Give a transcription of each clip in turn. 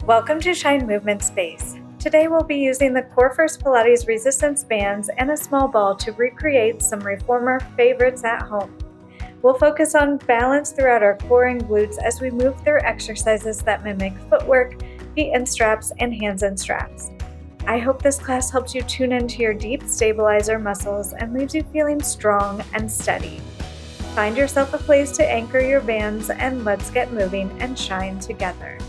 Welcome to Shine Movement Space. Today we'll be using the Corefirst Pilates resistance bands and a small ball to recreate some reformer favorites at home. We'll focus on balance throughout our core and glutes as we move through exercises that mimic footwork, feet in straps, and hands in straps. I hope this class helps you tune into your deep stabilizer muscles and leaves you feeling strong and steady. Find yourself a place to anchor your bands and let's get moving and shine together.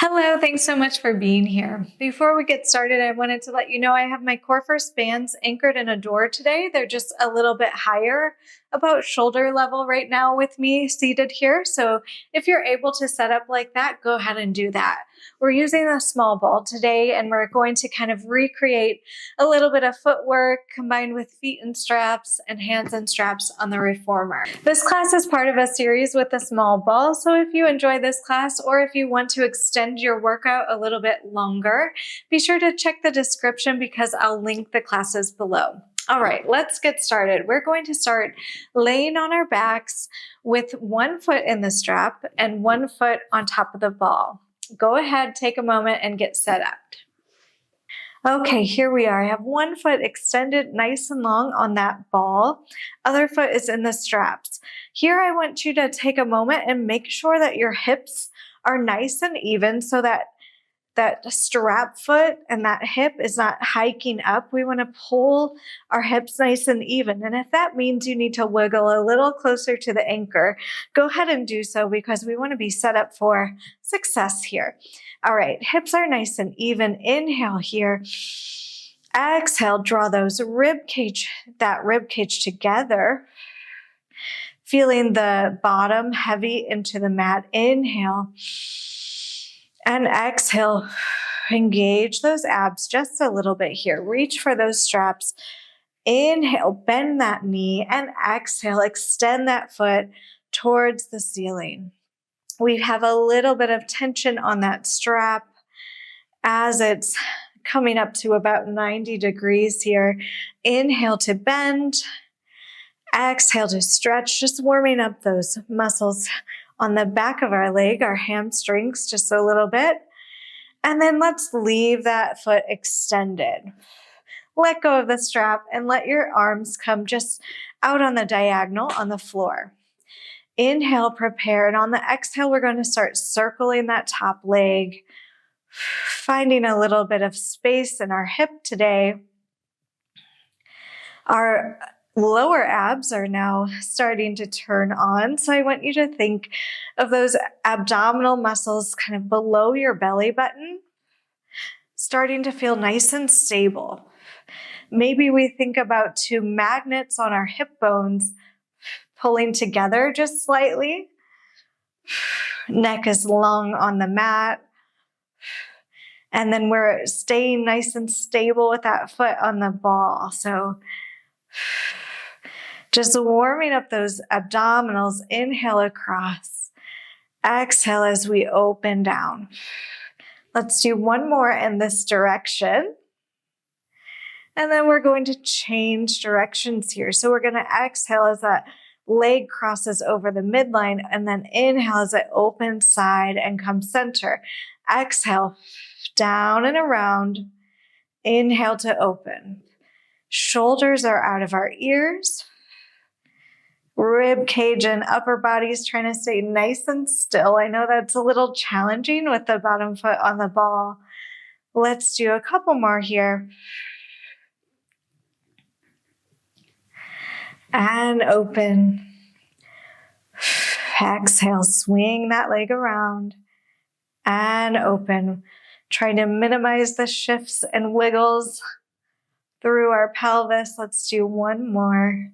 Hello, thanks so much for being here. Before we get started, I wanted to let you know I have my Corefirst bands anchored in a door today. They're just a little bit higher, about shoulder level right now with me seated here. So if you're able to set up like that, go ahead and do that. We're using a small ball today and we're going to kind of recreate a little bit of footwork combined with feet in straps and hands in straps on the reformer. This class is part of a series with a small ball. So if you enjoy this class or if you want to extend your workout a little bit longer, be sure to check the description because I'll link the classes below. All right, let's get started. We're going to start laying on our backs with one foot in the strap and one foot on top of the ball. Go ahead, take a moment and get set up. Okay, here we are. I have one foot extended nice and long on that ball. Other foot is in the straps. Here I want you to take a moment and make sure that your hips are nice and even so that strap foot and that hip is not hiking up. We want to pull our hips nice and even. And if that means you need to wiggle a little closer to the anchor, go ahead and do so because we want to be set up for success here. All right, hips are nice and even. Inhale here. Exhale, draw that rib cage together. Feeling the bottom heavy into the mat. Inhale. And exhale, engage those abs just a little bit here. Reach for those straps. Inhale, bend that knee, and exhale, extend that foot towards the ceiling. We have a little bit of tension on that strap as it's coming up to about 90 degrees here. Inhale to bend. Exhale to stretch, just warming up those muscles on the back of our leg, our hamstrings, just a little bit. And then let's leave that foot extended. Let go of the strap and let your arms come just out on the diagonal on the floor. Inhale, prepare. And on the exhale, we're going to start circling that top leg, finding a little bit of space in our hip today. Our lower abs are now starting to turn on. So I want you to think of those abdominal muscles kind of below your belly button, starting to feel nice and stable. Maybe we think about two magnets on our hip bones pulling together just slightly. Neck is long on the mat. And then we're staying nice and stable with that foot on the ball. So just warming up those abdominals. Inhale across. Exhale as we open down. Let's do one more in this direction. And then we're going to change directions here. So we're going to exhale as that leg crosses over the midline and then inhale as it opens side and comes center. Exhale, down and around. Inhale to open. Shoulders are out of our ears. Rib cage and upper body's trying to stay nice and still. I know that's a little challenging with the bottom foot on the ball. Let's do a couple more here. And open. Exhale, swing that leg around. And open. Trying to minimize the shifts and wiggles through our pelvis. Let's do one more.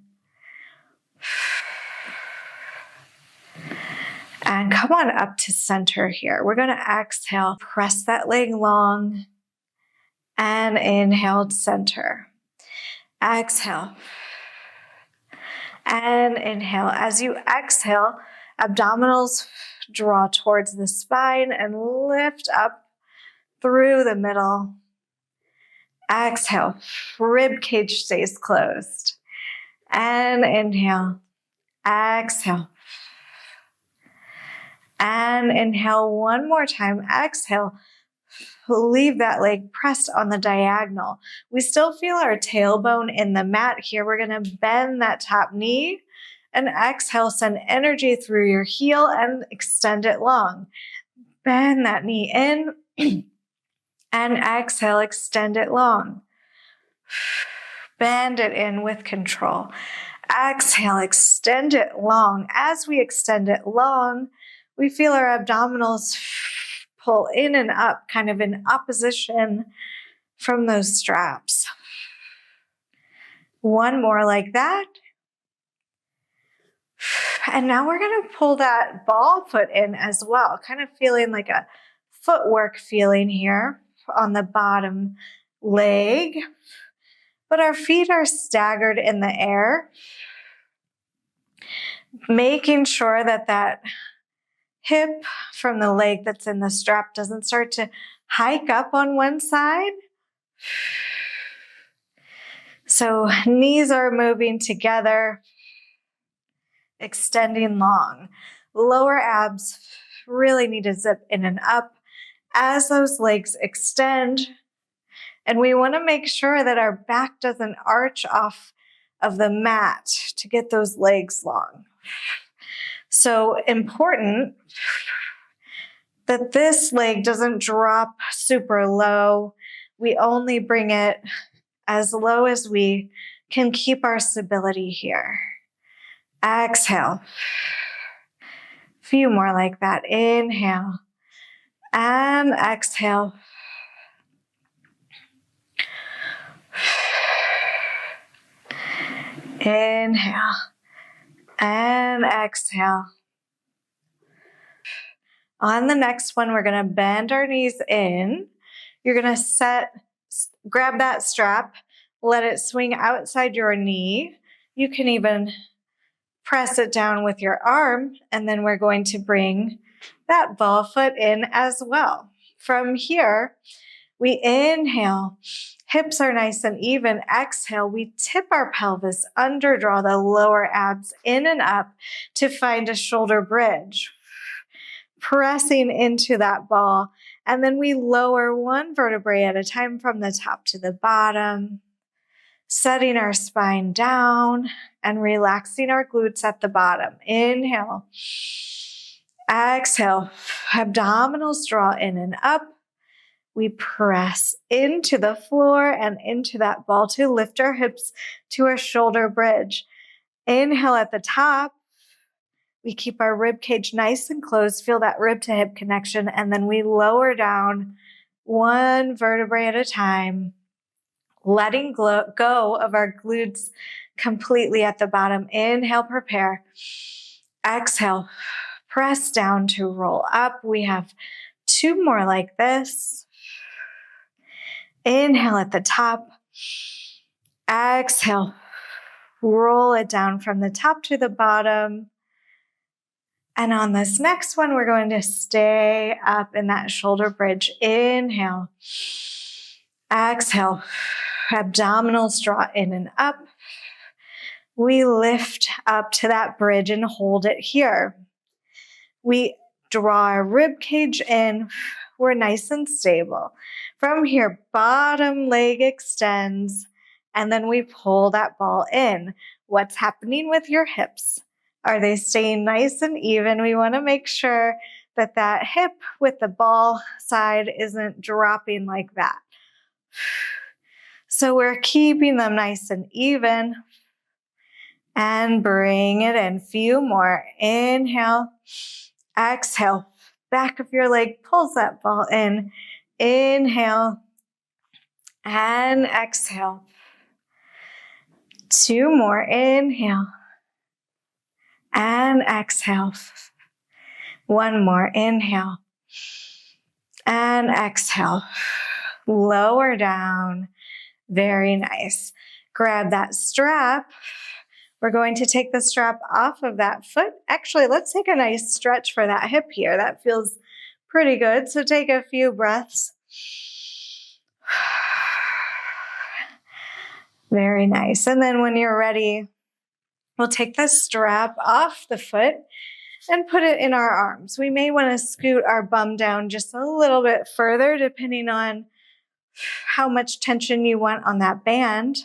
And come on up to center here. We're going to exhale, press that leg long, and inhale to center. Exhale. And inhale. As you exhale, abdominals draw towards the spine and lift up through the middle. Exhale. Rib cage stays closed. And inhale. Exhale. And inhale one more time. Exhale. Leave that leg pressed on the diagonal. We still feel our tailbone in the mat here. We're going to bend that top knee and exhale, send energy through your heel and extend it long. Bend that knee in and exhale, extend it long. Bend it in with control. Exhale, extend it long. As we extend it long, we feel our abdominals pull in and up, kind of in opposition from those straps. One more like that. And now we're going to pull that ball foot in as well, kind of feeling like a footwork feeling here on the bottom leg. But our feet are staggered in the air, making sure that that hip from the leg that's in the strap doesn't start to hike up on one side. So knees are moving together, extending long. Lower abs really need to zip in and up as those legs extend. And we want to make sure that our back doesn't arch off of the mat to get those legs long. So important that this leg doesn't drop super low. We only bring it as low as we can keep our stability here. Exhale. A few more like that. Inhale and exhale. Inhale and exhale. On the next one, we're going to bend our knees in. You're going to grab that strap, let it swing outside your knee. You can even press it down with your arm, and then we're going to bring that ball foot in as well. From here, we inhale. Hips are nice and even. Exhale, we tip our pelvis, underdraw the lower abs in and up to find a shoulder bridge. Pressing into that ball, and then we lower one vertebrae at a time from the top to the bottom, setting our spine down and relaxing our glutes at the bottom. Inhale. Exhale. Abdominals draw in and up. We press into the floor and into that ball to lift our hips to a shoulder bridge. Inhale at the top. We keep our rib cage nice and closed. Feel that rib to hip connection. And then we lower down one vertebrae at a time, letting go of our glutes completely at the bottom. Inhale, prepare. Exhale, press down to roll up. We have two more like this. Inhale at the top. Exhale, roll it down from the top to the bottom. And on this next one, we're going to stay up in that shoulder bridge. Inhale. Exhale. Abdominals draw in and up. We lift up to that bridge and hold it here. We draw our rib cage in. We're nice and stable. From here, bottom leg extends, and then we pull that ball in. What's happening with your hips? Are they staying nice and even? We want to make sure that that hip with the ball side isn't dropping like that. So we're keeping them nice and even. And bring it in. Few more. Inhale. Exhale. Back of your leg pulls that ball in. Inhale. And exhale. Two more. Inhale. And exhale. One more. Inhale. And exhale. Lower down. Very nice. Grab that strap. We're going to take the strap off of that foot. Actually, let's take a nice stretch for that hip here. That feels pretty good. So take a few breaths. Very nice. And then when you're ready, we'll take the strap off the foot and put it in our arms. We may want to scoot our bum down just a little bit further depending on how much tension you want on that band.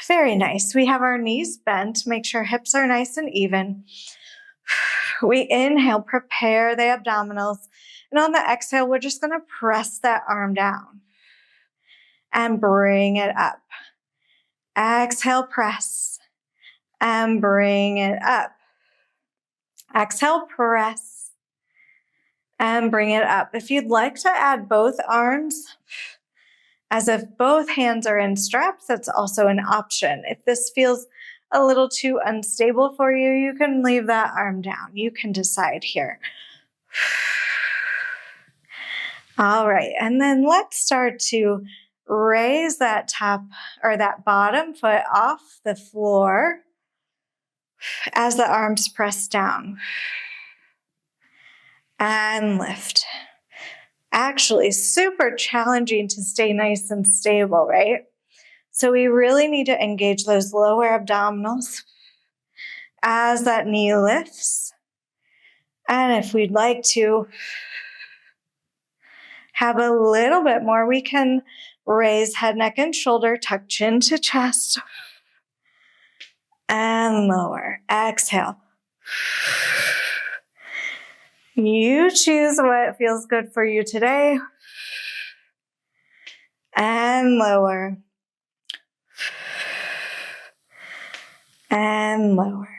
Very nice. We have our knees bent. Make sure hips are nice and even. We inhale, prepare the abdominals. And on the exhale, we're just going to press that arm down and bring it up. Exhale, press and bring it up. Exhale, press and bring it up. If you'd like to add both arms, as if both hands are in straps, that's also an option. If this feels a little too unstable for you, you can leave that arm down. You can decide here. All right, and then let's start to raise that top or that bottom foot off the floor as the arms press down. And lift. Actually, super challenging to stay nice and stable, right? So we really need to engage those lower abdominals as that knee lifts. And if we'd like to have a little bit more, we can raise head, neck, and shoulder, tuck chin to chest, and lower. Exhale. You choose what feels good for you today. And lower. And lower.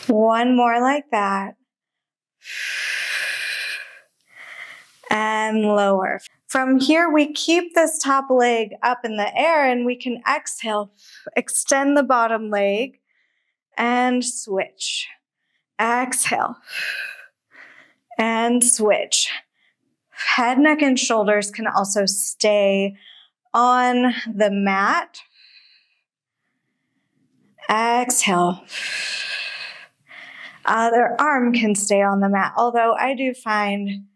One more like that. And lower. From here, we keep this top leg up in the air and we can exhale, extend the bottom leg and switch. Exhale and switch. Head, neck, and shoulders can also stay on the mat. Exhale. Other arm can stay on the mat, although I do find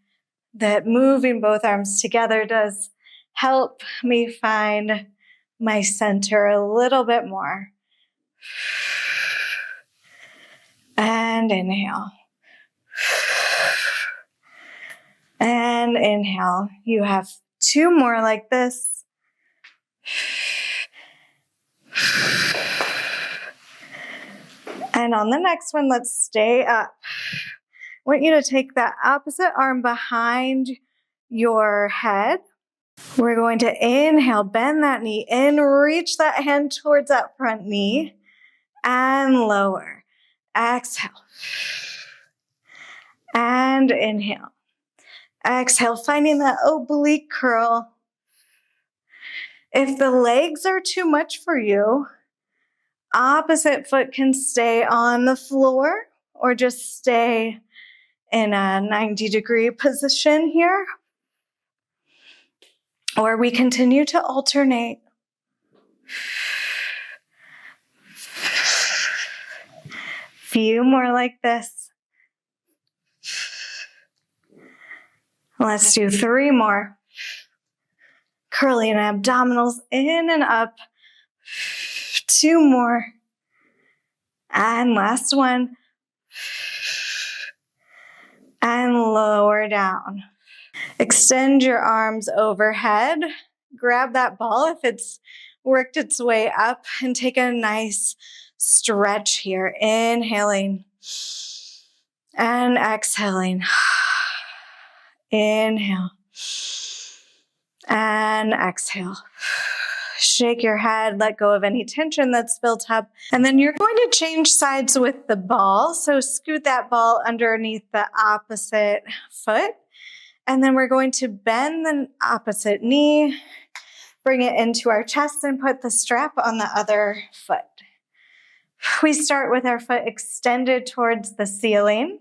that moving both arms together does help me find my center a little bit more. And inhale. And inhale. You have two more like this. And on the next one, let's stay up. I want you to take that opposite arm behind your head. We're going to inhale, bend that knee in, reach that hand towards that front knee, and lower. Exhale. And inhale. Exhale, finding that oblique curl. If the legs are too much for you, opposite foot can stay on the floor or just stay in a 90-degree position here. Or we continue to alternate. Few more like this. Let's do 3 more. Curling abdominals in and up. 2 more. And last one. And lower down. Extend your arms overhead. Grab that ball if it's worked its way up and take a nice stretch here. Inhaling and exhaling. Inhale and exhale. Shake your head, let go of any tension that's built up. And then you're going to change sides with the ball. So scoot that ball underneath the opposite foot. And then we're going to bend the opposite knee, bring it into our chest, and put the strap on the other foot. We start with our foot extended towards the ceiling,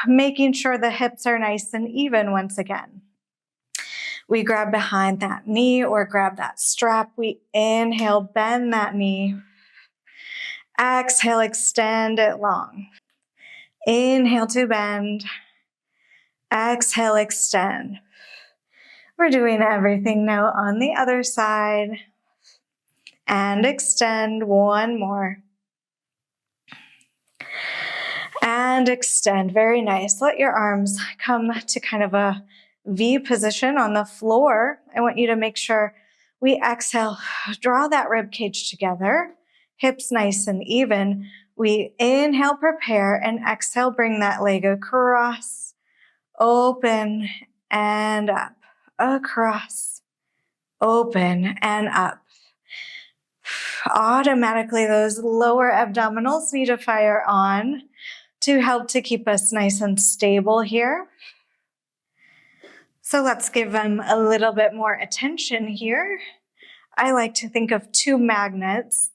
making sure the hips are nice and even once again. We grab behind that knee or grab that strap. We inhale, bend that knee. Exhale, extend it long. Inhale to bend. Exhale, extend. We're doing everything now on the other side. and extend. One more. And extend. Very nice. Let your arms come to kind of a V position on the floor. I want you to make sure we exhale, draw that rib cage together, hips nice and even. We inhale, prepare, and exhale, bring that leg across, open, and up, across, open, and up. Automatically, those lower abdominals need to fire on to help to keep us nice and stable here. So let's give them a little bit more attention here. I like to think of two magnets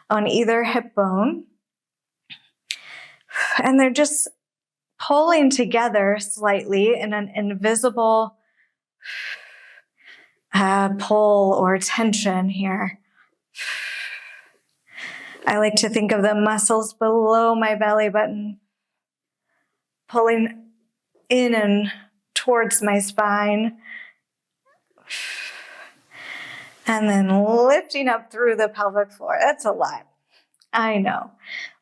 on either hip bone, and they're just pulling together slightly in an invisible pull or tension here. I like to think of the muscles below my belly button pulling in and towards my spine, and then lifting up through the pelvic floor. That's a lot. I know.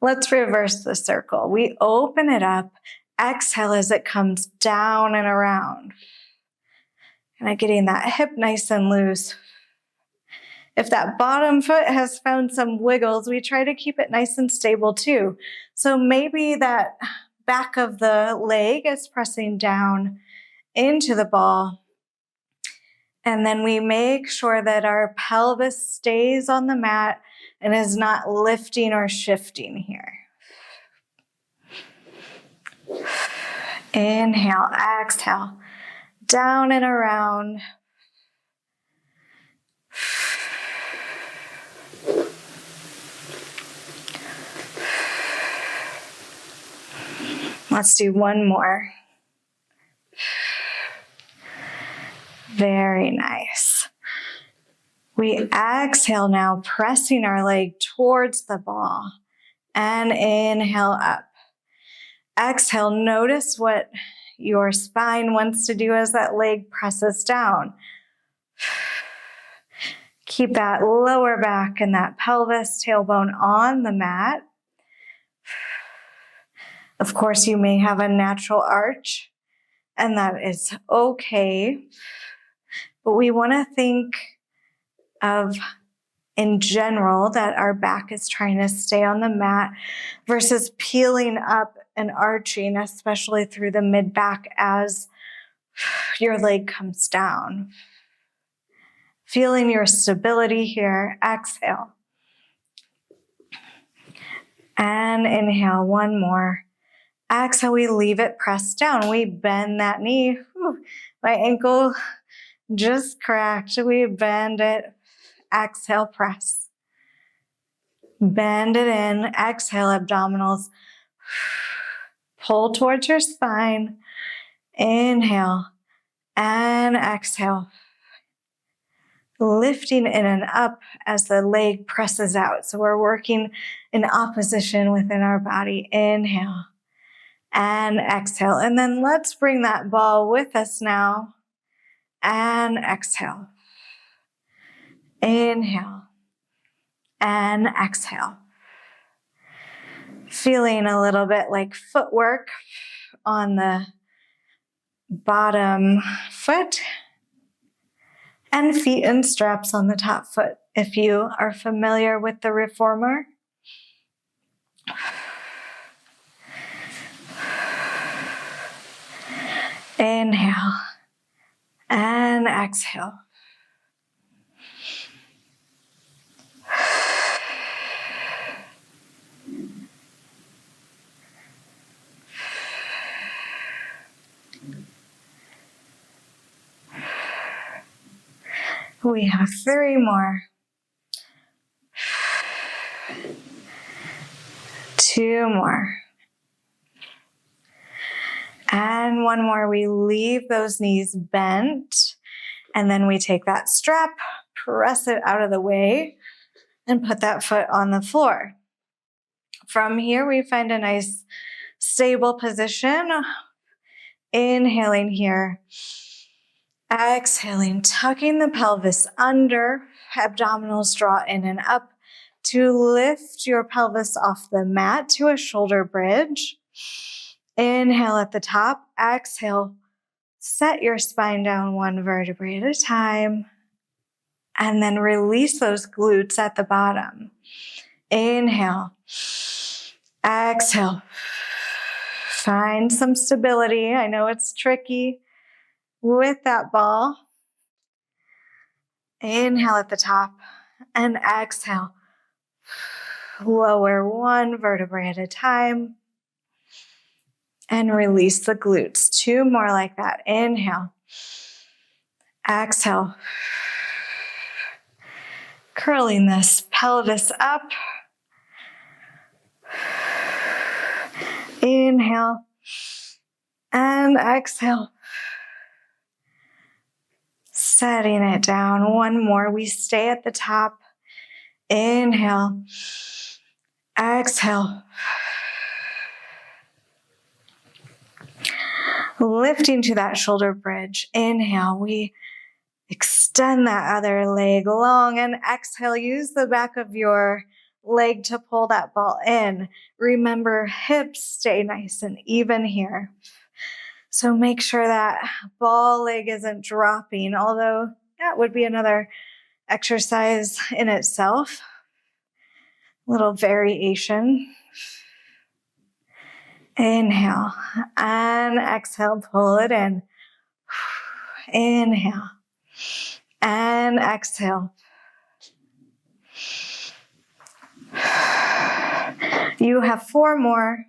Let's reverse the circle. We open it up, exhale as it comes down and around. And getting that hip nice and loose. If that bottom foot has found some wiggles, we try to keep it nice and stable too. So maybe that back of the leg is pressing down into the ball. And then we make sure that our pelvis stays on the mat and is not lifting or shifting here. Inhale, exhale, down and around. Let's do one more. Very nice. We exhale now, pressing our leg towards the ball, and inhale up. Exhale, notice what your spine wants to do as that leg presses down. Keep that lower back and that pelvis, tailbone on the mat. Of course, you may have a natural arch, and that is okay. But we want to think of, in general, that our back is trying to stay on the mat versus peeling up and arching, especially through the mid-back as your leg comes down. Feeling your stability here. Exhale. And inhale, one more. Exhale, we leave it pressed down. We bend that knee. Whew, my ankle just cracked. We bend it. Exhale, press. Bend it in. Exhale, abdominals. Pull towards your spine. Inhale and exhale. Lifting in and up as the leg presses out. So we're working in opposition within our body. Inhale and exhale. And then let's bring that ball with us now. And exhale. Inhale and exhale. Feeling a little bit like footwork on the bottom foot, and feet and straps on the top foot if you are familiar with the reformer. Inhale and exhale. We have 3 more. 2 more. And 1 more. We leave those knees bent, and then we take that strap, press it out of the way, and put that foot on the floor. From here, we find a nice stable position. Inhaling here. Exhaling, tucking the pelvis under, abdominals draw in and up to lift your pelvis off the mat to a shoulder bridge. Inhale at the top, exhale, set your spine down one vertebrae at a time, and then release those glutes at the bottom. Inhale, exhale, find some stability. I know it's tricky with that ball. Inhale at the top and exhale. Lower one vertebrae at a time and release the glutes. Two more like that. Inhale, exhale. Curling this pelvis up. Inhale and exhale. Setting it down. One more. We stay at the top. Inhale. Exhale. Lifting to that shoulder bridge. Inhale. We extend that other leg long and exhale. Use the back of your leg to pull that ball in. Remember, hips stay nice and even here. So make sure that ball leg isn't dropping, although that would be another exercise in itself. Little variation. Inhale and exhale, pull it in. Inhale and exhale. You have 4 more.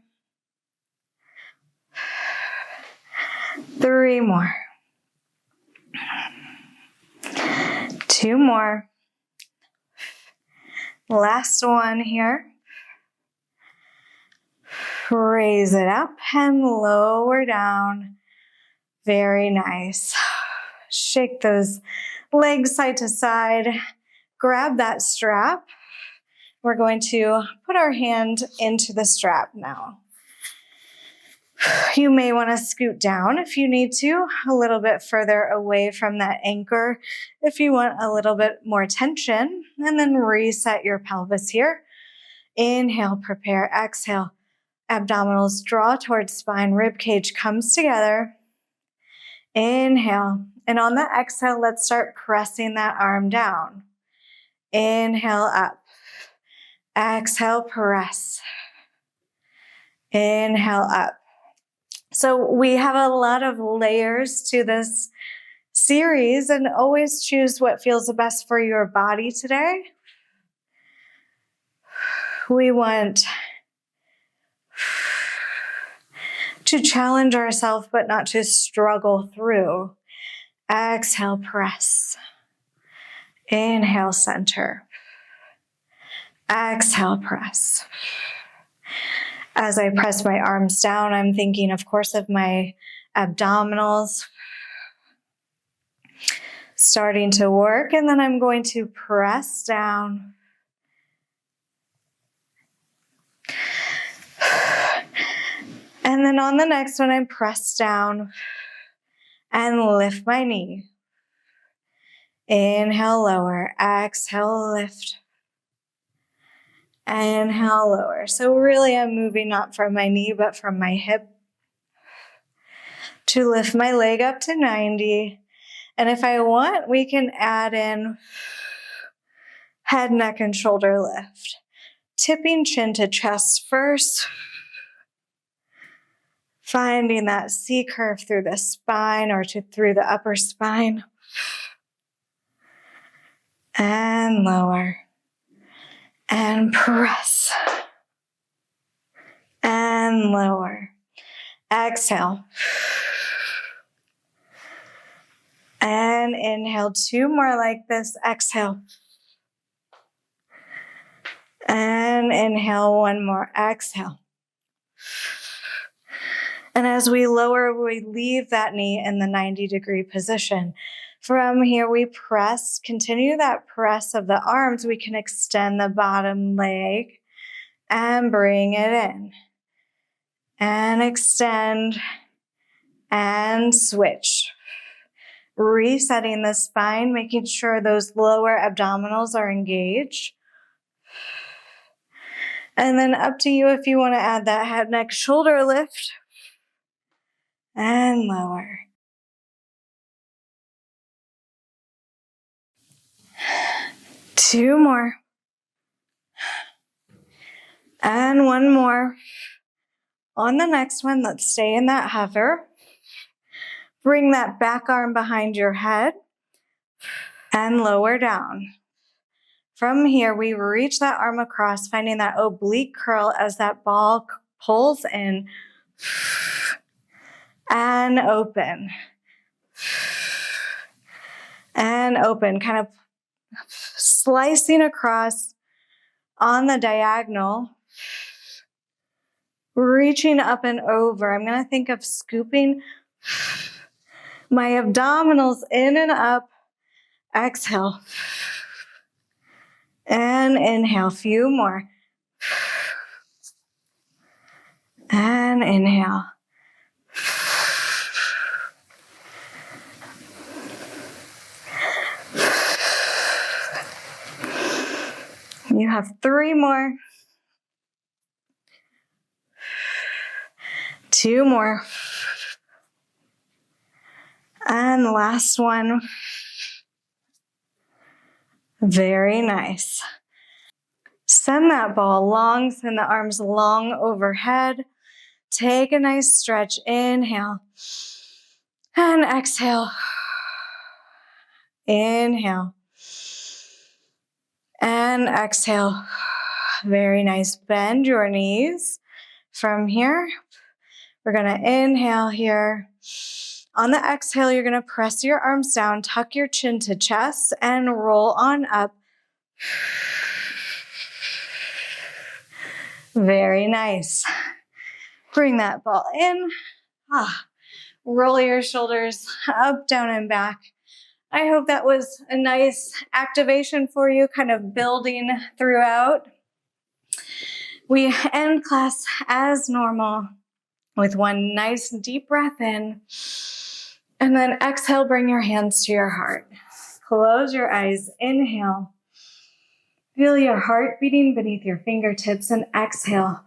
3 more. 2 more. Last one here. Raise it up and lower down. Very nice. Shake those legs side to side. Grab that strap. We're going to put our hand into the strap now. You may want to scoot down if you need to, a little bit further away from that anchor if you want a little bit more tension, and then reset your pelvis here. Inhale, prepare, exhale. Abdominals draw towards spine, rib cage comes together. Inhale, and on the exhale, let's start pressing that arm down. Inhale up. Exhale, press. Inhale up. So we have a lot of layers to this series, and always choose what feels the best for your body today. We want to challenge ourselves, but not to struggle through. Exhale, press. Inhale, center. Exhale, press. As I press my arms down, I'm thinking, of course, of my abdominals starting to work, and then I'm going to press down. And then on the next one, I press down and lift my knee. Inhale, lower. Exhale, lift. Inhale, lower. So really I'm moving not from my knee, but from my hip to lift my leg up to 90. And if I want, we can add in head, neck, and shoulder lift. Tipping chin to chest first. Finding that C curve through the spine or through the upper spine. And lower. And press. And lower. Exhale. And inhale. 2 more like this. Exhale. And inhale. 1 more. Exhale. And as we lower, we leave that knee in the 90-degree position. From here, we press, continue that press of the arms. We can extend the bottom leg and bring it in. And extend and switch. Resetting the spine, making sure those lower abdominals are engaged. And then up to you if you want to add that head, neck, shoulder lift. And lower. Two more. And one more. On the next one, let's stay in that hover. Bring that back arm behind your head and lower down. From here, we reach that arm across, finding that oblique curl as that ball pulls in and open. And open, kind of slicing across on the diagonal, reaching up and over. I'm going to think of scooping my abdominals in and up. Exhale. And inhale. Few more. And inhale. You have 3 more. 2 more. And the last one. Very nice. Send that ball long, send the arms long overhead. Take a nice stretch. Inhale. And exhale. Inhale. And exhale. Very nice. Bend your knees. From here, we're going to inhale here. On the exhale, you're going to press your arms down, tuck your chin to chest, and roll on up. Very nice. Bring that ball in. Roll your shoulders up, down, and back. I hope that was a nice activation for you, kind of building throughout. We end class as normal with one nice deep breath in. And then exhale, bring your hands to your heart. Close your eyes, inhale. Feel your heart beating beneath your fingertips and exhale.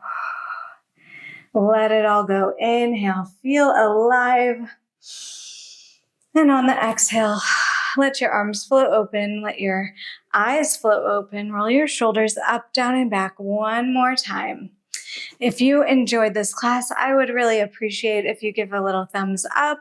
Let it all go. Inhale, feel alive. And on the exhale, let your arms float open. Let your eyes float open. Roll your shoulders up, down, and back one more time. If you enjoyed this class, I would really appreciate if you give a little thumbs up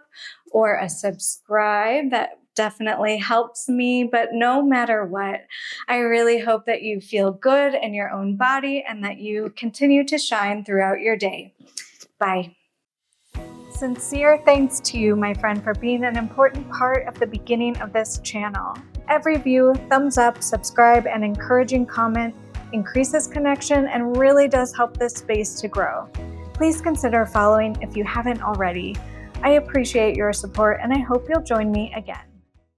or a subscribe. That definitely helps me, but no matter what, I really hope that you feel good in your own body and that you continue to shine throughout your day. Bye. Sincere thanks to you, my friend, for being an important part of the beginning of this channel. Every view, thumbs up, subscribe, and encouraging comment increases connection and really does help this space to grow. Please consider following if you haven't already. I appreciate your support and I hope you'll join me again.